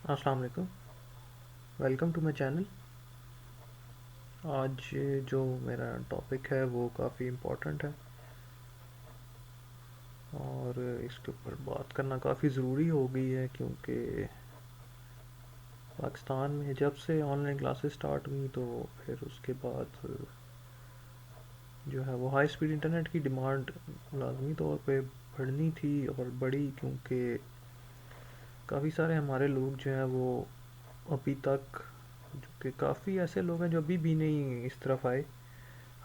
السلام علیکم، welcome to my channel. آج جو میرا ٹاپک ہے وہ کافی امپورٹنٹ ہے اور اس کے اوپر بات کرنا کافی ضروری ہو گئی ہے، کیونکہ پاکستان میں جب سے آن لائن کلاسز سٹارٹ ہوئی تو پھر اس کے بعد جو ہے وہ ہائی سپیڈ انٹرنیٹ کی ڈیمانڈ لازمی طور پہ بڑھنی تھی اور بڑھی، کیونکہ کافی سارے ہمارے لوگ جو ہیں وہ ابھی تک، جو کہ کافی ایسے لوگ ہیں جو ابھی بھی نہیں اس طرف آئے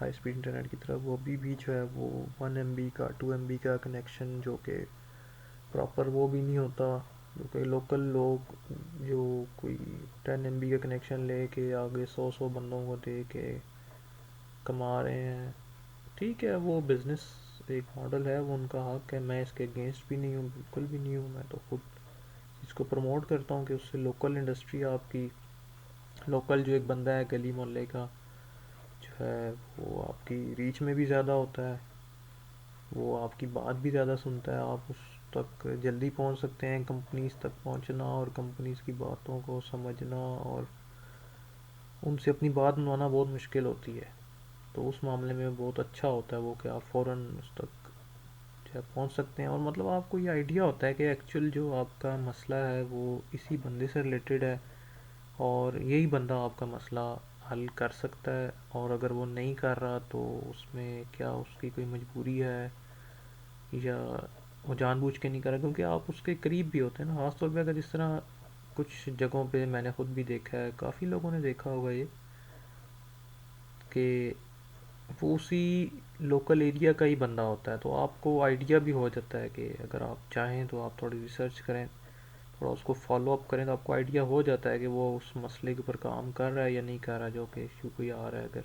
ہائی اسپیڈ انٹرنیٹ کی طرف، وہ ابھی بھی جو ہے وہ 1 MB کا 2 MB کا کنیکشن جو کہ پراپر وہ بھی نہیں ہوتا، جو کہ لوکل لوگ جو کوئی 10 MB کا کنیکشن لے کے آگے 100 بندوں کو دے کے کما رہے ہیں۔ ٹھیک ہے، وہ بزنس ایک ماڈل ہے، وہ ان کا حق ہے، میں اس کے اگینسٹ بھی نہیں ہوں، بالکل بھی نہیں ہوں۔ میں تو خود اس کو پروموٹ کرتا ہوں کہ اس سے لوکل انڈسٹری آپ کی، لوکل جو ایک بندہ ہے گلی محلے کا جو ہے وہ آپ کی ریچ میں بھی زیادہ ہوتا ہے، وہ آپ کی بات بھی زیادہ سنتا ہے، آپ اس تک جلدی پہنچ سکتے ہیں۔ کمپنیز تک پہنچنا اور کمپنیز کی باتوں کو سمجھنا اور ان سے اپنی بات منوانا بہت مشکل ہوتی ہے، تو اس معاملے میں بہت اچھا ہوتا ہے وہ کہ آپ فوراً اس تک جو ہے پہنچ سکتے ہیں، اور مطلب آپ کو یہ آئیڈیا ہوتا ہے کہ ایکچوئل جو آپ کا مسئلہ ہے وہ اسی بندے سے ریلیٹڈ ہے اور یہی بندہ آپ کا مسئلہ حل کر سکتا ہے، اور اگر وہ نہیں کر رہا تو اس میں کیا اس کی کوئی مجبوری ہے یا وہ جان بوجھ کے نہیں کر رہا، کیونکہ آپ اس کے قریب بھی ہوتے ہیں نا، خاص طور پہ اگر جس طرح کچھ جگہوں پہ میں نے خود بھی دیکھا ہے، کافی لوگوں نے دیکھا ہوگا یہ کہ وہ اسی لوکل ایریا کا ہی بندہ ہوتا ہے، تو آپ کو آئیڈیا بھی ہو جاتا ہے کہ اگر آپ چاہیں تو آپ تھوڑی ریسرچ کریں، تھوڑا اس کو فالو اپ کریں، تو آپ کو آئیڈیا ہو جاتا ہے کہ وہ اس مسئلے کے اوپر کام کر رہا ہے یا نہیں کر رہا، جو کہ ایشو کوئی آ رہا ہے۔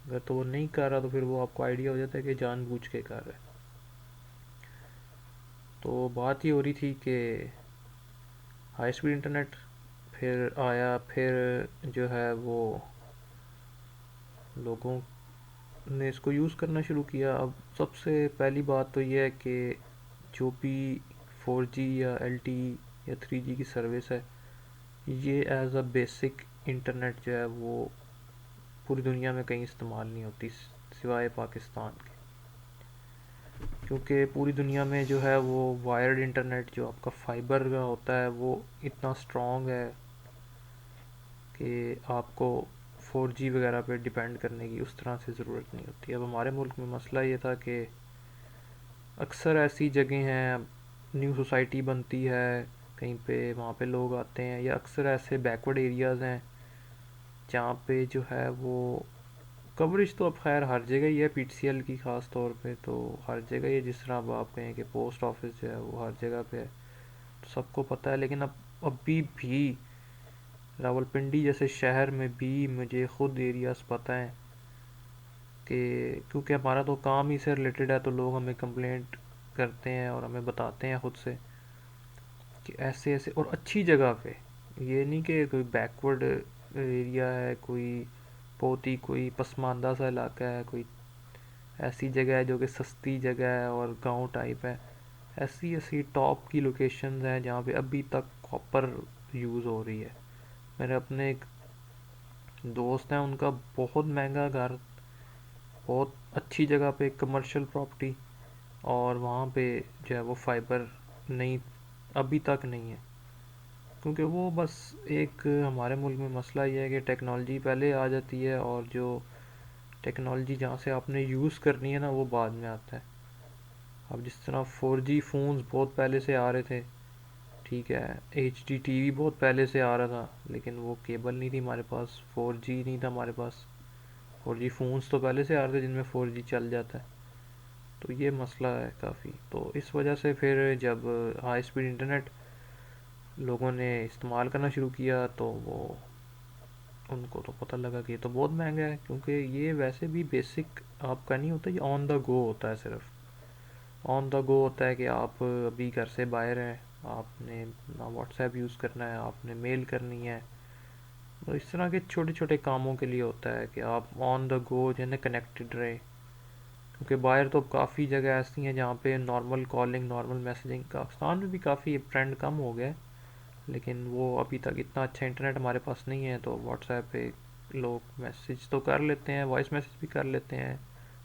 اگر تو وہ نہیں کر رہا تو پھر وہ آپ کو آئیڈیا ہو جاتا ہے کہ جان بوجھ کے کر رہا ہے۔ تو بات یہ ہو رہی تھی کہ ہائی اسپیڈ انٹرنیٹ پھر آیا، پھر جو ہے وہ لوگوں نے اس کو یوز کرنا شروع کیا۔ اب سب سے پہلی بات تو یہ ہے کہ جو بھی 4G یا LTE یا 3G کی سروس ہے، یہ ایز اے بیسک انٹرنیٹ جو ہے وہ پوری دنیا میں کہیں استعمال نہیں ہوتی سوائے پاکستان کے، کیونکہ پوری دنیا میں جو ہے وہ وائرڈ انٹرنیٹ جو آپ کا فائبر کا ہوتا ہے وہ اتنا اسٹرانگ ہے کہ آپ کو 4G وغیرہ پہ ڈیپینڈ کرنے کی اس طرح سے ضرورت نہیں ہوتی۔ اب ہمارے ملک میں مسئلہ یہ تھا کہ اکثر ایسی جگہیں ہیں، نیو سوسائٹی بنتی ہے کہیں پہ، وہاں پہ لوگ آتے ہیں، یا اکثر ایسے بیکورڈ ایریاز ہیں جہاں پہ جو ہے وہ کوریج تو اب خیر ہر جگہ ہی ہے، PTCL کی خاص طور پہ تو ہر جگہ ہی ہے، جس طرح اب آپ کہیں کہ پوسٹ آفس جو ہے وہ ہر جگہ پہ ہے، تو سب کو پتہ ہے۔ لیکن ابھی بھی راولپنڈی جیسے شہر میں بھی مجھے خود ایریاز پتہ ہیں کہ کیونکہ ہمارا تو کام ہی سے ریلیٹڈ ہے، تو لوگ ہمیں کمپلینٹ کرتے ہیں اور ہمیں بتاتے ہیں خود سے کہ ایسے ایسے، اور اچھی جگہ پہ، یہ نہیں کہ کوئی بیکورڈ ایریا ہے، کوئی بہت ہی کوئی پسماندہ سا علاقہ ہے، کوئی ایسی جگہ ہے جو کہ سستی جگہ ہے اور گاؤں ٹائپ ہے، ایسی ایسی ٹاپ کی لوکیشنز ہیں جہاں پہ ابھی تک کاپر یوز ہو رہی ہے۔ میرے اپنے ایک دوست ہیں، ان کا بہت مہنگا گھر بہت اچھی جگہ پہ کمرشل پراپرٹی، اور وہاں پہ جو ہے وہ فائبر نہیں، ابھی تک نہیں ہے، کیونکہ وہ بس ایک ہمارے ملک میں مسئلہ یہ ہے کہ ٹیکنالوجی پہلے آ جاتی ہے اور جو ٹیکنالوجی جہاں سے آپ نے یوز کرنی ہے نا وہ بعد میں آتا ہے۔ اب جس طرح 4G فونز بہت پہلے سے آ رہے تھے، ٹھیک ہے، HD TV بہت پہلے سے آ رہا تھا، لیکن وہ کیبل نہیں تھی ہمارے پاس، 4G نہیں تھا ہمارے پاس۔ 4G فونز تو پہلے سے آ رہے تھے جن میں 4G چل جاتا ہے، تو یہ مسئلہ ہے کافی۔ تو اس وجہ سے پھر جب ہائی اسپیڈ انٹرنیٹ لوگوں نے استعمال کرنا شروع کیا تو وہ ان کو تو پتہ لگا کہ یہ تو بہت مہنگا ہے، کیونکہ یہ ویسے بھی بیسک آپ کا نہیں ہوتا، یہ آن دا گو ہوتا ہے، صرف آن دا گو ہوتا ہے کہ آپ ابھی گھر سے باہر ہیں، آپ نے نہ واٹس ایپ یوز کرنا ہے، آپ نے میل کرنی ہے، تو اس طرح کے چھوٹے چھوٹے کاموں کے لیے ہوتا ہے کہ آپ آن دا گو جو ہے نا کنیکٹڈ رہے، کیونکہ باہر تو کافی جگہ ایسی ہیں جہاں پہ normal calling, normal messaging, Pakistan میں بھی کافی ٹرینڈ کم ہو گیا ہے، لیکن وہ ابھی تک اتنا اچھا انٹرنیٹ ہمارے پاس نہیں ہے، تو واٹس ایپ پہ لوگ میسیج تو کر لیتے ہیں، وائس میسیج بھی کر لیتے ہیں،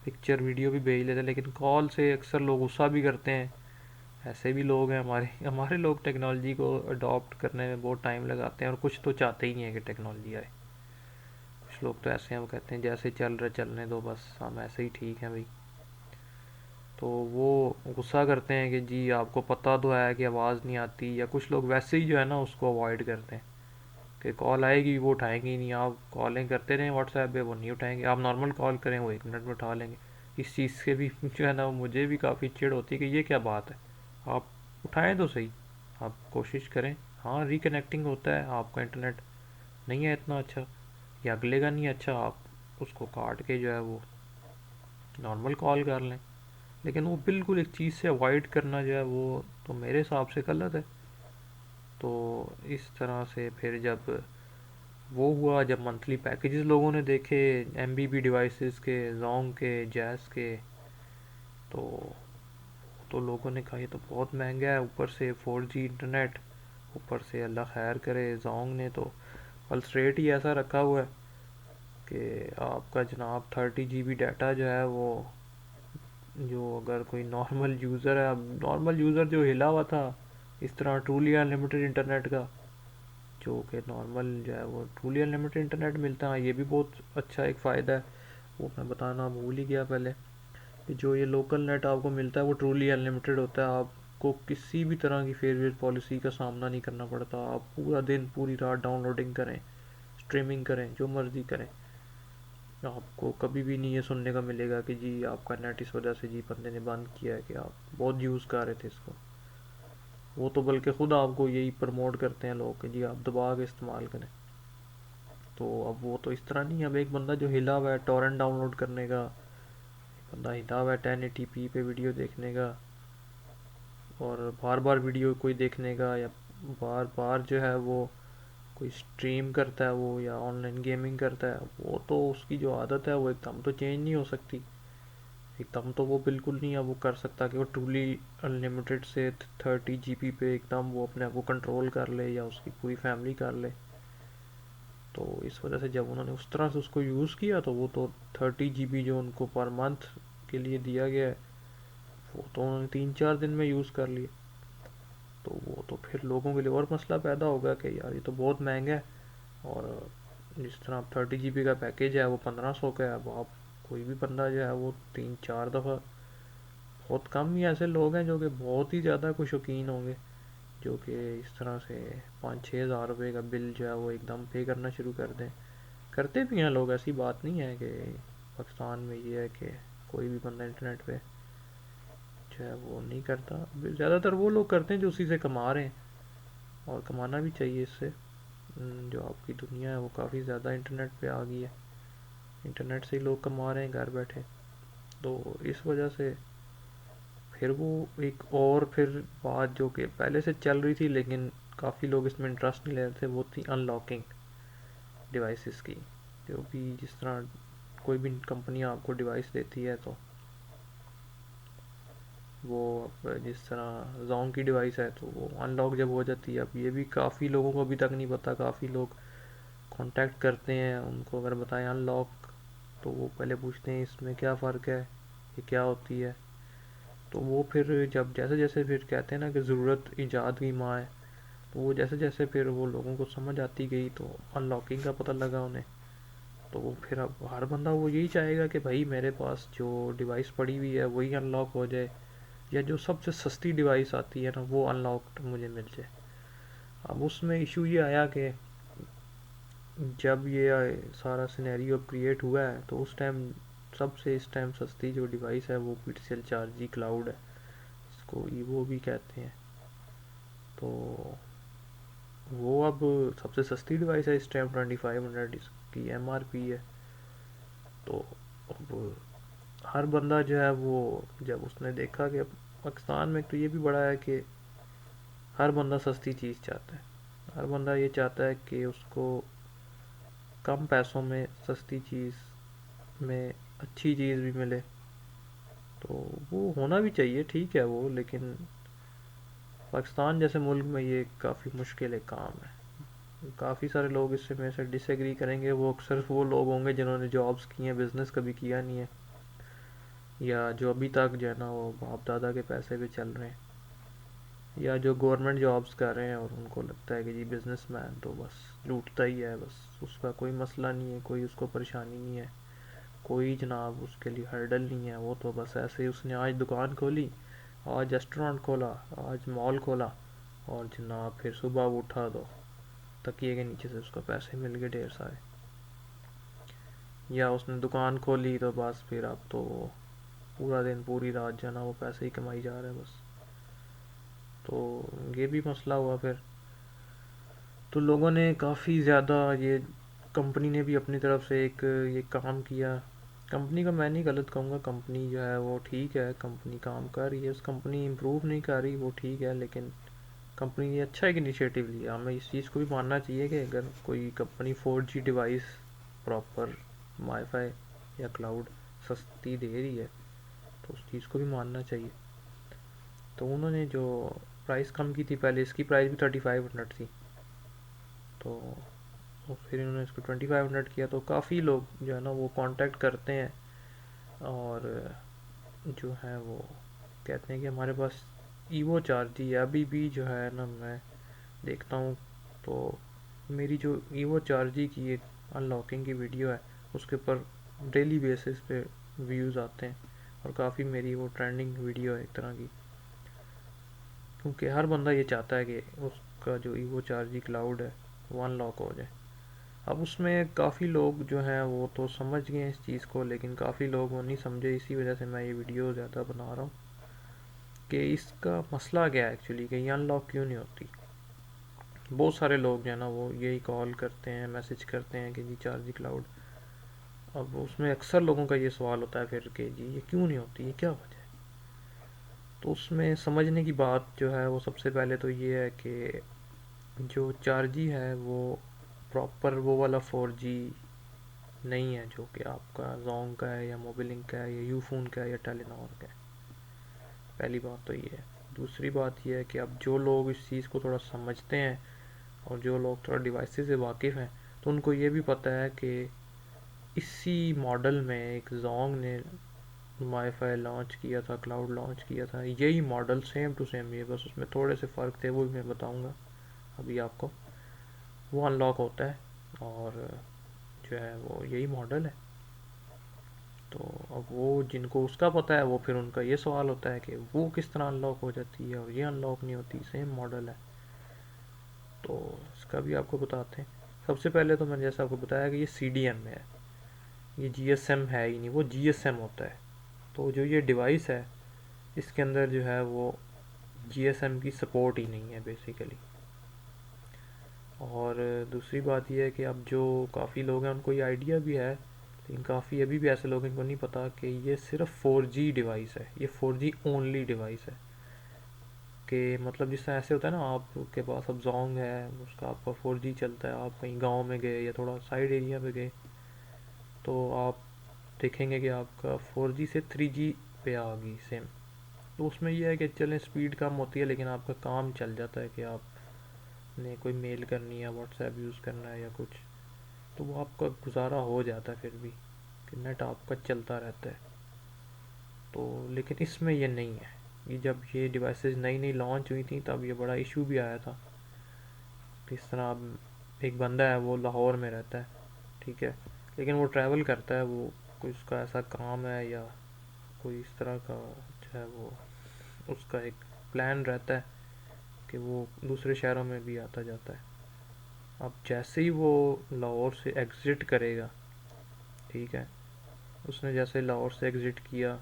پکچر ویڈیو بھی بھیج لیتے ہیں، لیکن کال سے اکثر لوگ غصہ بھی کرتے ہیں۔ ایسے بھی لوگ ہیں ہمارے لوگ ٹیکنالوجی کو اڈاپٹ کرنے میں بہت ٹائم لگاتے ہیں، اور کچھ تو چاہتے ہی نہیں ہیں کہ ٹیکنالوجی آئے۔ کچھ لوگ تو ایسے ہیں، وہ کہتے ہیں جیسے چل رہے چلنے دو، بس ہم ایسے ہی ٹھیک ہیں بھائی۔ تو وہ غصہ کرتے ہیں کہ جی آپ کو پتہ تو ہے کہ آواز نہیں آتی، یا کچھ لوگ ویسے ہی جو ہے نا اس کو اوائڈ کرتے ہیں کہ کال آئے گی وہ اٹھائیں گے ہی نہیں، آپ کالیں کرتے رہیں واٹس ایپ پہ وہ نہیں اٹھائیں گے، آپ نارمل کال کریں وہ 1 منٹ میں اٹھا لیں گے۔ اس چیز سے بھی جو ہے نا مجھے بھی کافی چڑ ہوتی ہے کہ یہ کیا بات ہے، آپ اٹھائیں تو صحیح، آپ کوشش کریں۔ ہاں ریکنیکٹنگ ہوتا ہے، آپ کا انٹرنیٹ نہیں ہے اتنا اچھا یا اگلے کا نہیں اچھا، آپ اس کو کاٹ کے جو ہے وہ نارمل کال کر لیں، لیکن وہ بالکل ایک چیز سے اوائڈ کرنا جو ہے وہ تو میرے حساب سے غلط ہے۔ تو اس طرح سے پھر جب وہ ہوا، جب منتھلی پیکیجز لوگوں نے دیکھے MBB ڈیوائسز کے، زونگ کے، جیز کے، تو لوگوں نے کہا یہ تو بہت مہنگا ہے، اوپر سے 4G انٹرنیٹ، اوپر سے اللہ خیر کرے زونگ نے تو پلس ریٹ ہی ایسا رکھا ہوا ہے کہ آپ کا جناب 30 GB ڈیٹا جو ہے وہ، جو اگر کوئی نارمل یوزر ہے، اب نارمل یوزر جو ہلا ہوا تھا اس طرح ٹرولی انلمیٹڈ انٹرنیٹ کا، جو کہ نارمل جو ہے وہ ٹرولی انلمیٹڈ انٹرنیٹ ملتا ہے، یہ بھی بہت اچھا ایک فائدہ ہے، وہ میں بتانا بھول ہی گیا پہلے، کہ جو یہ لوکل نیٹ آپ کو ملتا ہے وہ ٹرولی انلمیٹڈ ہوتا ہے، آپ کو کسی بھی طرح کی فیئر پالیسی کا سامنا نہیں کرنا پڑتا، آپ پورا دن پوری رات ڈاؤن لوڈنگ کریں، اسٹریمنگ کریں، جو مرضی کریں، آپ کو کبھی بھی نہیں یہ سننے کا ملے گا کہ جی آپ کا نیٹ اس وجہ سے جی بندے نے بند کیا ہے کہ آپ بہت یوز کر رہے تھے اس کو۔ وہ تو بلکہ خود آپ کو یہی پرموٹ کرتے ہیں لوگ کہ جی آپ دبا کے استعمال کریں۔ تو اب وہ تو اس طرح نہیں، اب ایک بندہ جو ہلا ہوا ہے ٹورنٹ ڈاؤن لوڈ کرنے کا، ایک بندہ ہلا ہوا ہے 1080p پہ ویڈیو دیکھنے کا، اور بار بار ویڈیو کوئی دیکھنے کا، یا بار بار جو ہے وہ کوئی اسٹریم کرتا ہے وہ، یا آن لائن گیمنگ کرتا ہے وہ، تو اس کی جو عادت ہے وہ ایک دم تو چینج نہیں ہو سکتی، ایک دم تو وہ بالکل نہیں ہے وہ کر سکتا کہ وہ ٹرولی انلمیٹڈ سے 30 GB پہ ایک دم وہ اپنے آپ کو کنٹرول کر لے، یا اس کی پوری فیملی کر لے۔ تو اس وجہ سے جب انہوں نے اس طرح سے اس کو یوز کیا تو وہ تو 30 GB جو ان کو پر منتھ کے لیے دیا گیا ہے وہ تو انہوں نے 3-4 دن میں یوز کر لیا۔ تو وہ تو پھر لوگوں کے لیے اور مسئلہ پیدا ہوگا کہ یار یہ تو بہت مہنگا ہے، اور جس طرح 30 GB کا پیکیج ہے وہ 1500 کا ہے، اب آپ کوئی بھی بندہ جو ہے وہ 3-4 دفعہ، بہت کم ہی ایسے لوگ ہیں جو کہ بہت ہی زیادہ کوئی شوقین ہوں گے جو کہ اس طرح سے 5-6 ہزار روپے کا بل جو ہے وہ ایک دم پے کرنا شروع کر دیں۔ کرتے بھی ہیں لوگ، ایسی بات نہیں ہے کہ پاکستان میں یہ ہے کہ کوئی بھی بندہ انٹرنیٹ پہ جو ہے وہ نہیں کرتا، زیادہ تر وہ لوگ کرتے ہیں جو اسی سے کما رہے ہیں، اور کمانا بھی چاہیے اس سے۔ جو آپ کی دنیا ہے وہ کافی زیادہ انٹرنیٹ پہ آ گئی ہے، انٹرنیٹ سے ہی لوگ کما رہے ہیں گھر بیٹھے، تو اس وجہ سے پھر وہ ایک اور پھر بات جو کہ پہلے سے چل رہی تھی لیکن کافی لوگ اس میں انٹرسٹ نہیں لے رہے تھے، وہ تھی ان لاکنگ ڈیوائسز کی، جو بھی جس طرح کوئی بھی کمپنی آپ کو ڈیوائس دیتی ہے تو وہ جس طرح زونگ کی ڈیوائس ہے تو وہ ان لاک جب ہو جاتی ہے، اب یہ بھی کافی لوگوں کو ابھی تک نہیں پتا، کافی لوگ کانٹیکٹ کرتے ہیں ان کو اگر بتائیں ان لاک تو وہ پہلے پوچھتے ہیں اس میں کیا فرق ہے، یہ کیا ہوتی ہے، تو وہ پھر جب جیسے جیسے پھر کہتے ہیں نا کہ ضرورت ایجاد کی ماں ہے، تو وہ جیسے جیسے پھر وہ لوگوں کو سمجھ آتی گئی تو ان لاکنگ کا پتہ لگا انہیں، تو وہ پھر اب ہر بندہ وہ یہی چاہے گا کہ بھائی میرے پاس جو ڈیوائس پڑی ہوئی ہے وہی ان لاک ہو جائے، یا جو سب سے سستی ڈیوائس آتی ہے نا وہ ان لاکڈ مجھے مل جائے۔ اب اس میں ایشو یہ آیا کہ جب یہ سارا سینیریو کریٹ ہوا ہے تو اس ٹائم سب سے اس ٹائم سستی جو ڈیوائس ہے وہ PTCL 4G کلاؤڈ ہے، اس کو ایوو بھی کہتے ہیں، تو وہ اب سب سے سستی ڈیوائس ہے اس ٹائم، 2500 اس کی MRP ہے۔ تو اب ہر بندہ جو ہے وہ جب اس نے دیکھا کہ پاکستان میں تو یہ بھی بڑا ہے کہ ہر بندہ سستی چیز چاہتا ہے، ہر بندہ یہ چاہتا ہے کہ اس کو کم پیسوں میں سستی چیز میں اچھی چیز بھی ملے، تو وہ ہونا بھی چاہیے، ٹھیک ہے وہ، لیکن پاکستان جیسے ملک میں یہ کافی مشکل ایک کام ہے. کافی سارے لوگ اس سے میرے سے ڈس ایگری کریں گے. وہ اکثر وہ لوگ ہوں گے جنہوں نے جابس کی ہیں, بزنس کبھی کیا نہیں ہے, یا جو ابھی تک جو ہے نا وہ باپ دادا کے پیسے پہ چل رہے ہیں, یا جو گورنمنٹ جابس کر رہے ہیں اور ان کو لگتا ہے کہ جی بزنس مین تو بس لوٹتا ہی ہے, بس اس کا کوئی مسئلہ نہیں ہے, کوئی اس کو پریشانی نہیں ہے, کوئی جناب اس کے لیے ہرڈل نہیں ہے. وہ تو بس ایسے ہی اس نے آج دکان کھولی, آج ریسٹورانٹ کھولا, آج مال کھولا, اور جناب پھر صبح وہ اٹھا تو تکیے کے نیچے سے اس کو پیسے مل گئے ڈھیر سارے. یا اس نے دکان کھولی تو بس پھر اب تو پورا دن پوری رات جو ہے نا وہ پیسے ہی کمائی جا رہا ہے بس. تو یہ بھی مسئلہ ہوا پھر. تو لوگوں نے کافی زیادہ, یہ کمپنی نے بھی اپنی طرف سے ایک یہ کام کیا. کمپنی کا میں نہیں غلط کہوں گا, کمپنی جو ہے وہ ٹھیک ہے, کمپنی کام کر رہی ہے, اس کمپنی امپروو نہیں کر رہی وہ ٹھیک ہے, لیکن کمپنی نے اچھا ایک انیشیٹو لیا. ہمیں اس چیز کو بھی ماننا چاہیے کہ اگر کوئی company 4G device proper wi fi یا کلاؤڈ سستی دے رہی ہے تو اس چیز کو بھی ماننا چاہیے. تو انہوں نے جو پرائس کم کی تھی, پہلے اس کی پرائس بھی 3500 تھی, تو پھر انہوں نے اس کو 2500 کیا. تو کافی لوگ جو ہے نا وہ کانٹیکٹ کرتے ہیں اور جو ہے وہ کہتے ہیں کہ ہمارے پاس ایوو 4G ہے. ابھی بھی جو ہے نا میں دیکھتا ہوں تو میری جو ایوو 4G کی ایک ان لاکنگ کی ویڈیو ہے اس کے اوپر ڈیلی بیسس پہ ویوز آتے ہیں, اور کافی میری وہ ٹرینڈنگ ویڈیو ہے ایک طرح کی, کیونکہ ہر بندہ یہ چاہتا ہے کہ اس کا جو ایوو 4G کلاؤڈ ہے وہ ان لاک ہو جائے. اب اس میں کافی لوگ جو ہیں وہ تو سمجھ گئے ہیں اس چیز کو, لیکن کافی لوگ وہ نہیں سمجھے. اسی وجہ سے میں یہ ویڈیو زیادہ بنا رہا ہوں کہ اس کا مسئلہ کیا ہے ایکچولی, کہ یہ ان لاک کیوں نہیں ہوتی. بہت سارے لوگ جو ہے نا وہ یہی کال کرتے ہیں, میسج کرتے ہیں کہ جی 4G کلاؤڈ. اب اس میں اکثر لوگوں کا یہ سوال ہوتا ہے پھر کہ جی یہ کیوں نہیں ہوتی, یہ کیا وجہ ہے. تو اس میں سمجھنے کی بات جو ہے وہ سب سے پہلے تو یہ ہے کہ جو 4G ہے وہ پراپر وہ والا 4G نہیں ہے جو کہ آپ کا زونگ کا ہے, یا موبیلنک کا ہے, یا یو فون کا ہے, یا ٹیلی نار کا ہے. پہلی بات تو یہ ہے. دوسری بات یہ ہے کہ اب جو لوگ اس چیز کو تھوڑا سمجھتے ہیں اور جو لوگ تھوڑا ڈیوائسز سے واقف ہیں تو ان کو یہ بھی پتہ ہے کہ اسی ماڈل میں ایک زونگ نے وائی فائی لانچ کیا تھا, کلاؤڈ لانچ کیا تھا, یہی ماڈل سیم ٹو سیم, یہ بس اس میں تھوڑے سے فرق تھے وہ بھی میں بتاؤں گا ابھی آپ کو. وہ ان لاک ہوتا ہے اور جو ہے وہ یہی ماڈل ہے. تو اب وہ جن کو اس کا پتہ ہے وہ پھر ان کا یہ سوال ہوتا ہے کہ وہ کس طرح ان لاک ہو جاتی ہے اور یہ ان لاک نہیں ہوتی, سیم ماڈل ہے. تو اس کا بھی آپ کو بتاتے ہیں. سب سے پہلے تو میں نے جیسا آپ کو بتایا کہ یہ CDM ہے, یہ GSM ہے ہی نہیں, وہ GSM ہوتا ہے. تو جو یہ ڈیوائس ہے اس کے اندر جو ہے وہ GSM کی سپورٹ ہی نہیں ہے بیسیکلی. اور دوسری بات یہ ہے کہ اب جو کافی لوگ ہیں ان کو یہ آئیڈیا بھی ہے, لیکن کافی ابھی بھی ایسے لوگ ہیں کو نہیں پتا کہ یہ صرف 4G ڈیوائس ہے, یہ 4G اونلی ڈیوائس ہے. کہ مطلب جس طرح ایسے ہوتا ہے نا, آپ کے پاس اب زونگ ہے, اس کا آپ کا 4G چلتا ہے, آپ کہیں گاؤں میں گئے یا تھوڑا سائڈ ایریا پہ گئے تو آپ دیکھیں گے کہ آپ کا 4G سے 3G پہ آ گئی سیم. تو اس میں یہ ہے کہ چلیں اسپیڈ کم ہوتی ہے لیکن آپ کا کام چل جاتا ہے, کہ آپ نے کوئی میل کرنی ہے, واٹس ایپ یوز کرنا ہے یا کچھ, تو وہ آپ کا گزارا ہو جاتا ہے پھر بھی, کہ نیٹ آپ کا چلتا رہتا ہے. تو لیکن اس میں یہ نہیں ہے. یہ جب یہ ڈیوائسز نئی نئی لانچ ہوئی تھیں تب یہ بڑا ایشو بھی آیا تھا. اس طرح اب ایک بندہ ہے وہ لاہور میں رہتا ہے, ٹھیک ہے, لیکن وہ ٹریول کرتا ہے, وہ کوئی اس کا ایسا کام ہے یا کوئی اس طرح کا جو ہے وہ اس کا ایک پلان رہتا ہے کہ وہ دوسرے شہروں میں بھی آتا جاتا ہے. اب جیسے ہی وہ لاہور سے ایگزٹ کرے گا, ٹھیک ہے, اس نے جیسے لاہور سے ایگزٹ کیا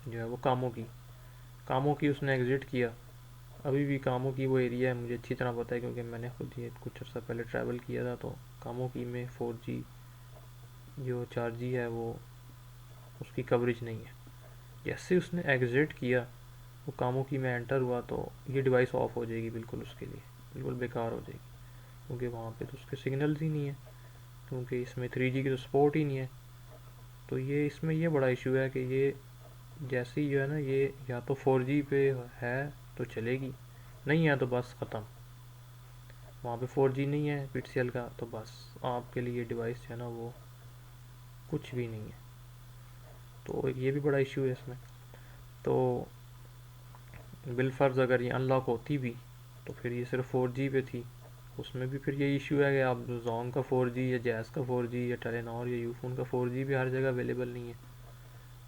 جو ہے وہ کاموں کی اس نے ایگزٹ کیا. ابھی بھی کاموں کی وہ ایریا ہے, مجھے اچھی طرح پتہ ہے کیونکہ میں نے خود یہ کچھ عرصہ پہلے ٹریول کیا تھا. تو کاموں کی میں 4G جو 4G ہے وہ اس کی کوریج نہیں ہے. جیسے اس نے ایگزٹ کیا, وہ کاموں کی میں انٹر ہوا تو یہ ڈیوائس آف ہو جائے گی بالکل, اس کے لیے بالکل بیکار ہو جائے گی, کیونکہ وہاں پہ تو اس کے سگنلز ہی نہیں ہیں, کیونکہ اس میں 3G کی تو سپورٹ ہی نہیں ہے. تو یہ اس میں یہ بڑا ایشو ہے کہ یہ جیسے ہی جو ہے نا یہ یا تو 4G پہ ہے تو چلے گی, نہیں ہے تو بس ختم، وہاں پہ 4G نہیں ہے پی ٹی سی ایل کا، تو بس آپ کے لیے ڈیوائس جو ہے نا وہ کچھ بھی نہیں ہے. تو یہ بھی بڑا ایشو ہے اس میں. تو بالفرض اگر یہ ان لاک ہوتی بھی تو پھر یہ صرف 4G پہ تھی، اس میں بھی پھر یہ ایشو ہے کہ آپ زونگ کا 4G یا جیز کا 4G یا ٹیلینور یا یوفون کا 4G بھی ہر جگہ اویلیبل نہیں ہے.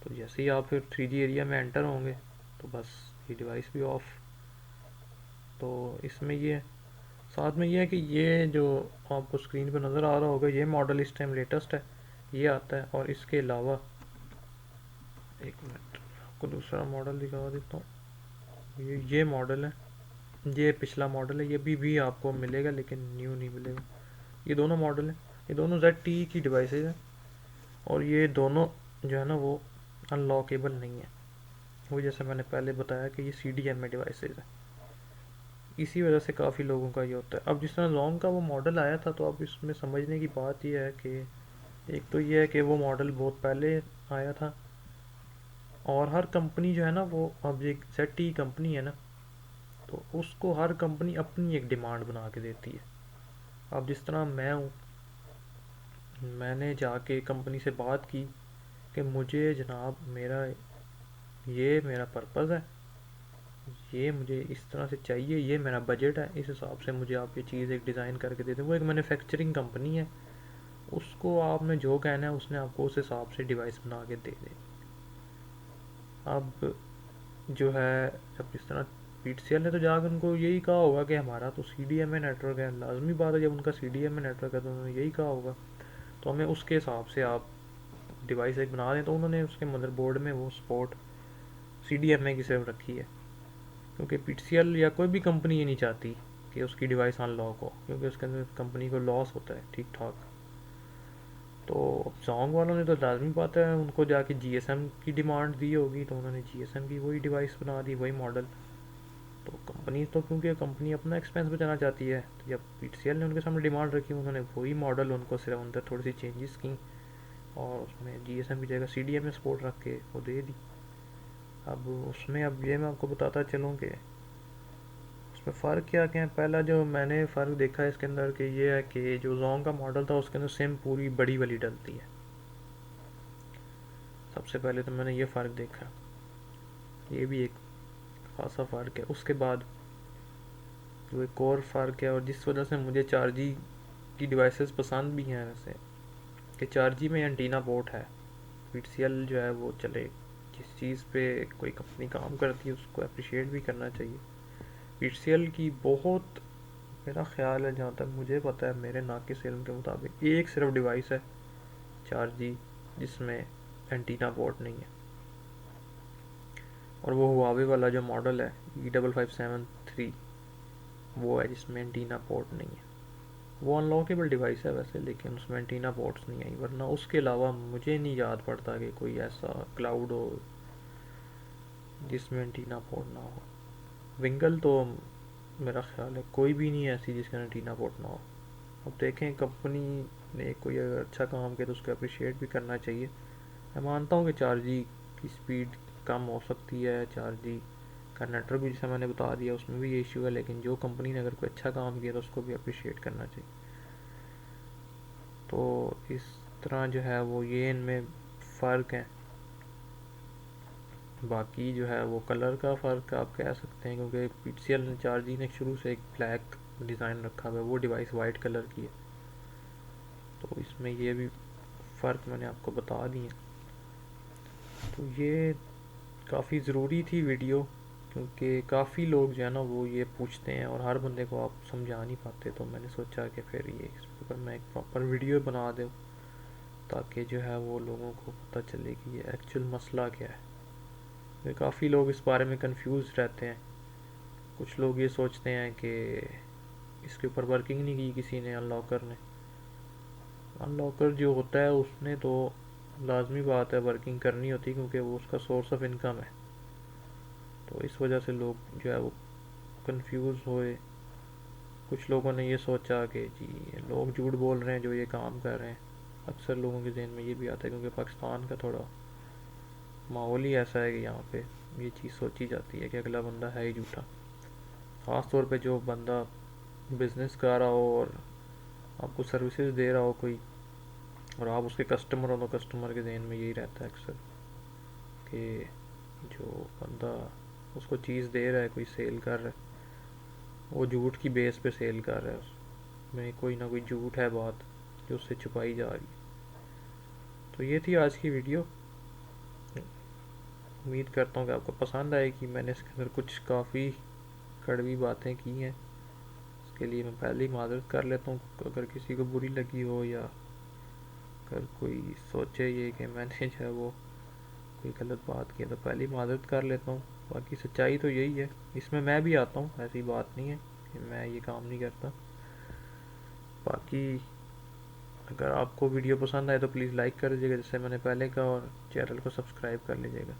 تو جیسے ہی آپ پھر 3G ایریا میں انٹر ہوں گے تو بس یہ ڈیوائس بھی آف. تو اس میں یہ ساتھ میں یہ ہے کہ یہ جو آپ کو اسکرین پہ نظر آ رہا ہوگا یہ ماڈل اس ٹائم لیٹسٹ ہے، یہ آتا ہے. اور اس کے علاوہ ایک منٹ آپ کو دوسرا ماڈل دکھا دیتا ہوں. یہ ماڈل ہے، یہ پچھلا ماڈل ہے، یہ بھی آپ کو ملے گا لیکن نیو نہیں ملے گا. یہ دونوں ماڈل ہیں، یہ دونوں ZTE کی ڈیوائسز ہیں، اور یہ دونوں جو ہے نا وہ ان لاکیبل نہیں ہیں. وہ جیسے میں نے پہلے بتایا کہ یہ CDMA ڈیوائسز ہیں، اسی وجہ سے کافی لوگوں کا یہ ہوتا ہے. اب جس طرح زونگ کا وہ ماڈل آیا تھا تو اب اس میں سمجھنے کی بات یہ ہے کہ ایک تو یہ ہے کہ وہ ماڈل بہت پہلے آیا تھا، اور ہر کمپنی جو ہے نا وہ اب ایک ZTE کمپنی ہے نا تو اس کو ہر کمپنی اپنی ایک ڈیمانڈ بنا کے دیتی ہے. اب جس طرح میں ہوں، میں نے جا کے کمپنی سے بات کی کہ مجھے جناب میرا پرپز ہے، یہ مجھے اس طرح سے چاہیے، یہ میرا بجٹ ہے، اس حساب سے مجھے آپ یہ چیز ایک ڈیزائن کر کے دے دیں. وہ ایک مینوفیکچرنگ کمپنی ہے، اس کو آپ نے جو کہنا ہے اس نے آپ کو اس حساب سے ڈیوائس بنا کے دے دے. اب جو ہے جب اس طرح پی ٹی سی ایل نے تو جا کے ان کو یہی کہا ہوگا کہ ہمارا تو CDMA نیٹ ورک ہے، لازمی بات ہے جب ان کا CDMA نیٹ ورک ہے تو انہوں نے یہی کہا ہوگا تو ہمیں اس کے حساب سے آپ ڈیوائس ایک بنا دیں. تو انہوں نے اس کے مدر بورڈ میں وہ سپورٹ CDMA کی صرف رکھی ہے، کیونکہ پی ٹی سی ایل یا کوئی بھی کمپنی یہ نہیں چاہتی کہ اس کی ڈیوائس ان لاک ہو، کیونکہ اس کے اندر کمپنی کو لاس ہوتا ہے ٹھیک ٹھاک. تو زونگ والوں نے تو لازمی بات ہے ان کو جا کے GSM کی ڈیمانڈ دی ہوگی تو انہوں نے GSM کی وہی ڈیوائس بنا دی، وہی ماڈل. تو کمپنی تو کیونکہ کمپنی اپنا ایکسپینس بچانا چاہتی ہے، تو جب پی ٹی سی ایل نے ان کے سامنے ڈیمانڈ رکھی انہوں نے وہی ماڈل ان کو صرف اندر تھوڑی سی چینجز کی اور اس میں GSM کی جگہ CDMA سپورٹ رکھ کے وہ دے دی. اب اس میں یہ میں آپ کو بتاتا چلوں کہ اس میں فرق کیا ہے. پہلا جو میں نے فرق دیکھا ہے اس کے اندر کہ یہ ہے کہ جو زونگ کا ماڈل تھا اس کے اندر سم پوری بڑی والی ڈلتی ہے. سب سے پہلے تو میں نے یہ فرق دیکھا، یہ بھی ایک خاصا فرق ہے. اس کے بعد جو ایک اور فرق ہے اور جس وجہ سے مجھے 4G کی ڈیوائسز پسند بھی ہیں ویسے، کہ 4G میں اینٹینا پورٹ ہے. پی ٹی سی ایل جو ہے وہ چلے جس چیز پہ کوئی کمپنی کام کرتی ہے اس کو اپریشیٹ بھی کرنا چاہیے. پی ٹی سی ایل کی بہت، میرا خیال ہے جہاں تک مجھے پتہ ہے میرے ناقص علم کے مطابق ایک صرف ڈیوائس ہے 4G جس میں اینٹینا پورٹ نہیں ہے، اور وہ ہواوے والا جو ماڈل ہے E5573 وہ ہے جس میں اینٹینا پورٹ نہیں ہے. وہ ان لاکیبل ڈیوائس ہے ویسے لیکن اس میں اینٹینا پورٹس نہیں آئی، ورنہ اس کے علاوہ مجھے نہیں یاد پڑتا کہ کوئی ایسا کلاؤڈ ہو جس میں اینٹینا پورٹ نہ ہو. ونگل تو میرا خیال ہے کوئی بھی نہیں ایسی جس کا اینٹینا پورٹ نہ ہو. اب دیکھیں کمپنی نے کوئی اگر اچھا کام کیا تو اس کو اپریشیٹ بھی کرنا چاہیے. میں مانتا ہوں کہ 4G کی سپیڈ کم ہو سکتی ہے، 4G کا نیٹ ورک بھی جیسا میں نے بتا دیا اس میں بھی یہ ایشو ہے، لیکن جو کمپنی نے اگر کوئی اچھا کام کیا تو اس کو بھی اپریشیٹ کرنا چاہیے. تو اس طرح جو ہے وہ یہ ان میں فرق ہے. باقی جو ہے وہ کلر کا فرق آپ کہہ سکتے ہیں کیونکہ پی ٹی سی ایل نے 4G نے شروع سے ایک بلیک ڈیزائن رکھا ہوا ہے، وہ ڈیوائس وائٹ کلر کی ہے. تو اس میں یہ بھی فرق میں نے آپ کو بتا دی ہے. تو یہ کافی ضروری تھی ویڈیو کیونکہ کافی لوگ جو ہے نا وہ یہ پوچھتے ہیں اور ہر بندے کو آپ سمجھا نہیں پاتے، تو میں نے سوچا کہ پھر یہ اس پر میں ایک پراپر ویڈیو بنا دوں تاکہ جو ہے وہ لوگوں کو پتہ چلے کہ یہ ایکچوئل مسئلہ کیا ہے. کافی لوگ اس بارے میں کنفیوز رہتے ہیں. کچھ لوگ یہ سوچتے ہیں کہ اس کے اوپر ورکنگ نہیں کی کسی نے، ان لاکر نے. ان لاکر جو ہوتا ہے اس نے تو لازمی بات ہے ورکنگ کرنی ہوتی کیونکہ وہ اس کا سورس آف انکم ہے. تو اس وجہ سے لوگ جو ہے وہ کنفیوز ہوئے. کچھ لوگوں نے یہ سوچا کہ جی لوگ جھوٹ بول رہے ہیں جو یہ کام کر رہے ہیں. اکثر لوگوں کے ذہن میں یہ بھی آتا ہے کیونکہ پاکستان کا تھوڑا ماحول ہی ایسا ہے کہ یہاں پہ یہ چیز سوچی جاتی ہے کہ اگلا بندہ ہے ہی جھوٹا. خاص طور پہ جو بندہ بزنس کر رہا ہو اور آپ کو سروسز دے رہا ہو کوئی، اور آپ اس کے کسٹمر ہو، تو کسٹمر کے ذہن میں یہی رہتا ہے اکثر کہ جو بندہ اس کو چیز دے رہا ہے، کوئی سیل کر رہا ہے، وہ جھوٹ کی بیس پہ سیل کر رہا ہے، اس میں کوئی نہ کوئی جھوٹ ہے بات جو اس سے چھپائی جا رہی ہے۔ تو یہ تھی آج کی ویڈیو، امید کرتا ہوں کہ آپ کو پسند آئے گی۔ میں نے اس کے اندر کچھ کافی کڑوی باتیں کی ہیں، اس کے لیے میں پہلے ہی معذرت کر لیتا ہوں اگر کسی کو بری لگی ہو، یا اگر کوئی سوچے یہ کہ میں نے جو ہے وہ کوئی غلط بات کی ہے، تو پہلے ہی معذرت کر لیتا ہوں۔ باقی سچائی تو یہی ہے، اس میں بھی آتا ہوں، ایسی بات نہیں ہے کہ میں یہ کام نہیں کرتا۔ باقی اگر آپ کو ویڈیو پسند آئے تو پلیز لائک کر دیجیے گا جیسے میں نے پہلے کہا، اور چینل کو سبسکرائب کر لیجیے گا۔